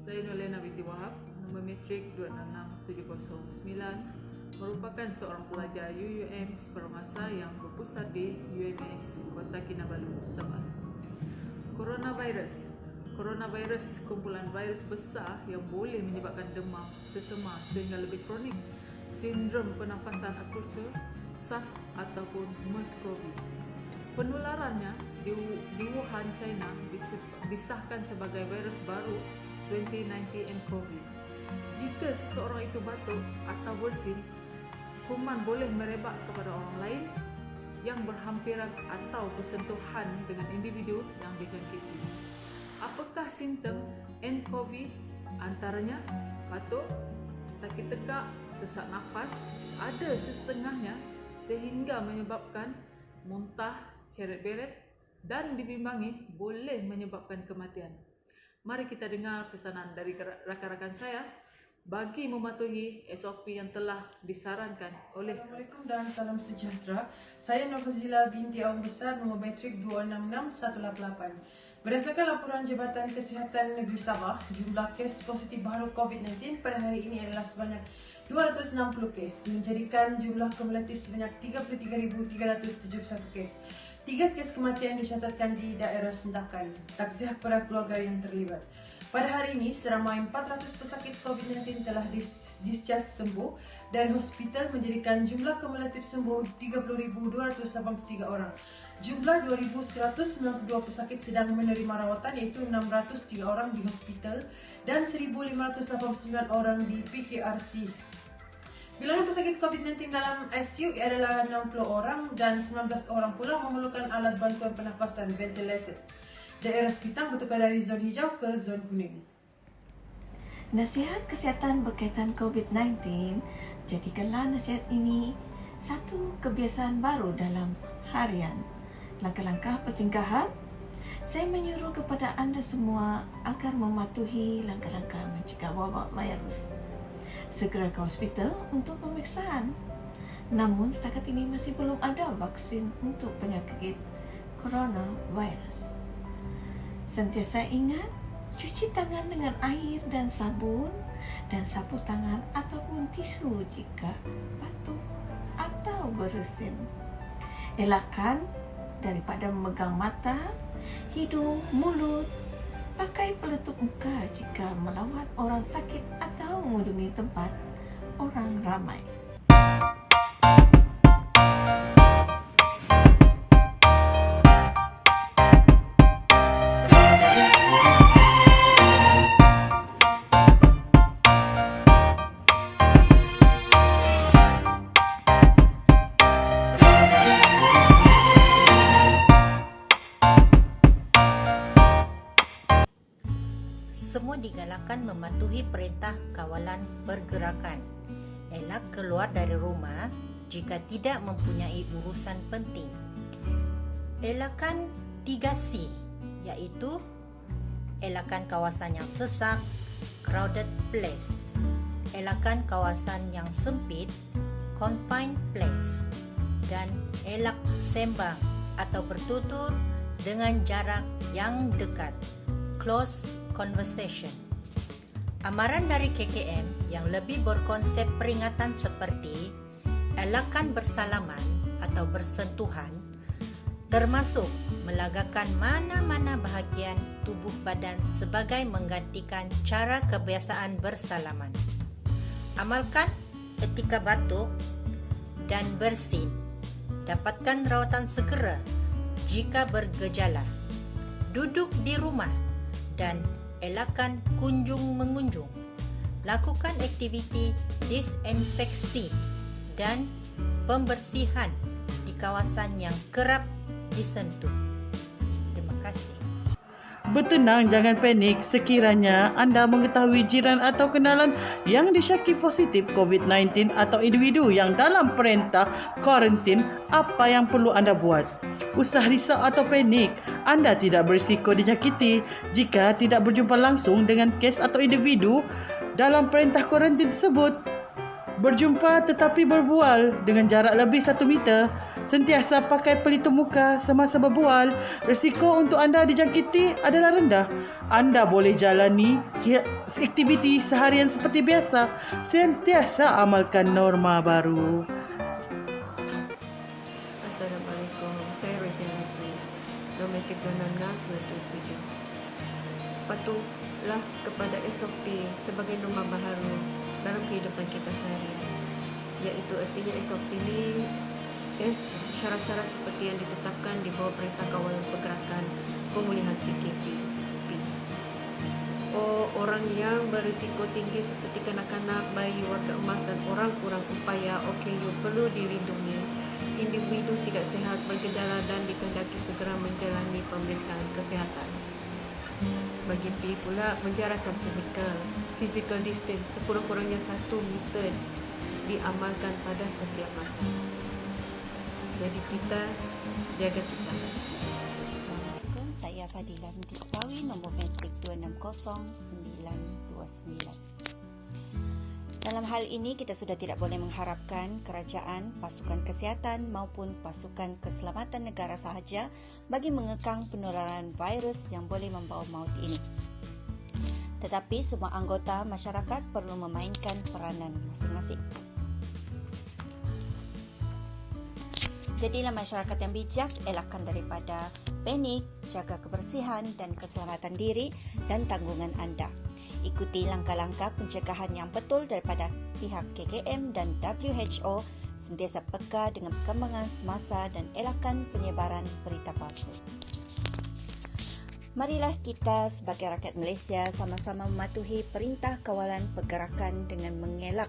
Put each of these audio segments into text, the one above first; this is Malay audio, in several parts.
Saya Nolena binti Wahab, nombor metrik 266709, merupakan seorang pelajar UUM sepermasa yang berpusat di UMS Kota Kinabalu, Sabah. Coronavirus kumpulan virus besar yang boleh menyebabkan demam, sesama sehingga lebih kronik, sindrom pernafasan akut, SARS ataupun MERS-CoV. Penularannya di Wuhan, China disahkan sebagai virus baru 2019 nCoV. Jika seseorang itu batuk atau bersin, kuman boleh merebak kepada orang lain yang berhampiran atau bersentuhan dengan individu yang dijangkiti. Apakah simptom nCoV? Antaranya batuk, sakit tekak, sesak nafas, ada sesetengahnya sehingga menyebabkan muntah, ceret-beret dan dibimbangi boleh menyebabkan kematian. Mari kita dengar pesanan dari rakan-rakan saya bagi mematuhi SOP yang telah disarankan oleh. Assalamualaikum dan salam sejahtera. Saya Nurfazila binti Awang Besar, nombor metrik 266188. Berdasarkan laporan Jabatan Kesihatan Negeri Sabah, jumlah kes positif baru COVID-19 pada hari ini adalah sebanyak 260 kes, menjadikan jumlah kumulatif sebanyak 33,371 kes. 3 kes kematian dicatatkan di daerah Sendakan. Takziah kepada keluarga yang terlibat. Pada hari ini, seramai 400 pesakit COVID-19 telah discharge sembuh dan hospital menjadikan jumlah kumulatif sembuh 30,283 orang. Jumlah 2,192 pesakit sedang menerima rawatan, iaitu 603 orang di hospital dan 1,589 orang di PKRC. Bilangan pesakit COVID-19 dalam ICU adalah 60 orang dan 19 orang pula memerlukan alat bantuan pernafasan ventilator. Daerah Sepitang bertukar dari zon hijau ke zon kuning. Nasihat kesihatan berkaitan COVID-19, jadikanlah nasihat ini satu kebiasaan baru dalam harian. Langkah-langkah pencegahan, saya menyuruh kepada anda semua agar mematuhi langkah-langkah mencegah wabak virus. Segera ke hospital untuk pemeriksaan. Namun setakat ini masih belum ada vaksin untuk penyakit coronavirus. Sentiasa ingat, cuci tangan dengan air dan sabun dan sapu tangan ataupun tisu jika batuk atau bersin. Elakkan daripada memegang mata, hidung, mulut. Pakai peletup muka jika melawat orang sakit atau mengunjungi tempat orang ramai. Semua digalakkan mematuhi perintah kawalan pergerakan. Elak keluar dari rumah jika tidak mempunyai urusan penting. Elakkan 3C, iaitu elakkan kawasan yang sesak, crowded place. Elakkan kawasan yang sempit, confined place. Dan elak sembang atau bertutur dengan jarak yang dekat, close conversation. Amaran dari KKM yang lebih berkonsep peringatan seperti elakkan bersalaman atau bersentuhan, termasuk melagakan mana-mana bahagian tubuh badan sebagai menggantikan cara kebiasaan bersalaman. Amalkan etika batuk dan bersin. Dapatkan rawatan segera jika bergejala. Duduk di rumah dan elakkan kunjung mengunjung. Lakukan aktiviti disinfeksi dan pembersihan di kawasan yang kerap disentuh. Terima kasih. Bertenang, jangan panik sekiranya anda mengetahui jiran atau kenalan yang disyaki positif COVID-19 atau individu yang dalam perintah kuarantin. Apa yang perlu anda buat? Usah risau atau panik. Anda tidak berisiko dijangkiti jika tidak berjumpa langsung dengan kes atau individu dalam perintah kuarantin tersebut. berjumpa tetapi berbual dengan jarak lebih 1 meter, sentiasa pakai pelitup muka semasa berbual, risiko untuk anda dijangkiti adalah rendah. Anda boleh jalani aktiviti seharian seperti biasa, sentiasa amalkan norma baru. Assalamualaikum, saya Rojin Haji, nombor 3697. Patuhlah kepada SOP sebagai norma baharu dalam kehidupan kita seharian, iaitu artinya SOP ini syarat-syarat seperti yang ditetapkan di bawah Perintah Kawalan Pergerakan Pemulihan PKP. Orang yang berisiko tinggi seperti kanak-kanak, bayi, warga emas dan orang kurang upaya OKU perlu dilindungi. Individu tidak sihat bergejala dan dikehendaki segera menjalani pemeriksaan kesihatan. Bagi P pula, menjarakan physical distance sekurang-kurangnya 1 meter diamalkan pada setiap masa. Jadi kita jaga kita. Assalamualaikum, saya Fadilah binti Setawi, nombor metrik 260929. Dalam hal ini, kita sudah tidak boleh mengharapkan kerajaan, pasukan kesihatan maupun pasukan keselamatan negara sahaja bagi mengekang penularan virus yang boleh membawa maut ini. Tetapi semua anggota masyarakat perlu memainkan peranan masing-masing. Jadilah masyarakat yang bijak, elakkan daripada panik, jaga kebersihan dan keselamatan diri dan tanggungan anda. Ikuti langkah-langkah pencegahan yang betul daripada pihak KKM dan WHO, sentiasa peka dengan perkembangan semasa dan elakkan penyebaran berita palsu. Marilah kita sebagai rakyat Malaysia sama-sama mematuhi Perintah Kawalan Pergerakan dengan mengelak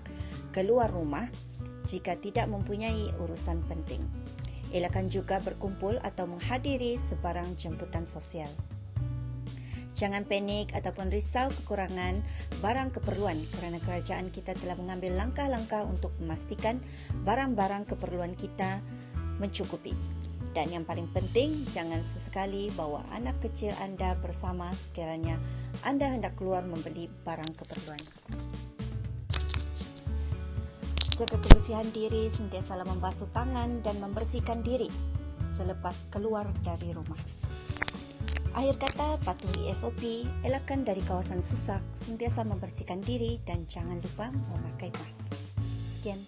keluar rumah jika tidak mempunyai urusan penting. Elakkan juga berkumpul atau menghadiri sebarang jemputan sosial. Jangan panik ataupun risau kekurangan barang keperluan kerana kerajaan kita telah mengambil langkah-langkah untuk memastikan barang-barang keperluan kita mencukupi. Dan yang paling penting, jangan sesekali bawa anak kecil anda bersama sekiranya anda hendak keluar membeli barang keperluan. Jaga kebersihan diri, sentiasalah membasuh tangan dan membersihkan diri selepas keluar dari rumah. Akhir kata, patuhi SOP, elakkan dari kawasan sesak, sentiasa membersihkan diri dan jangan lupa memakai mask. Sekian.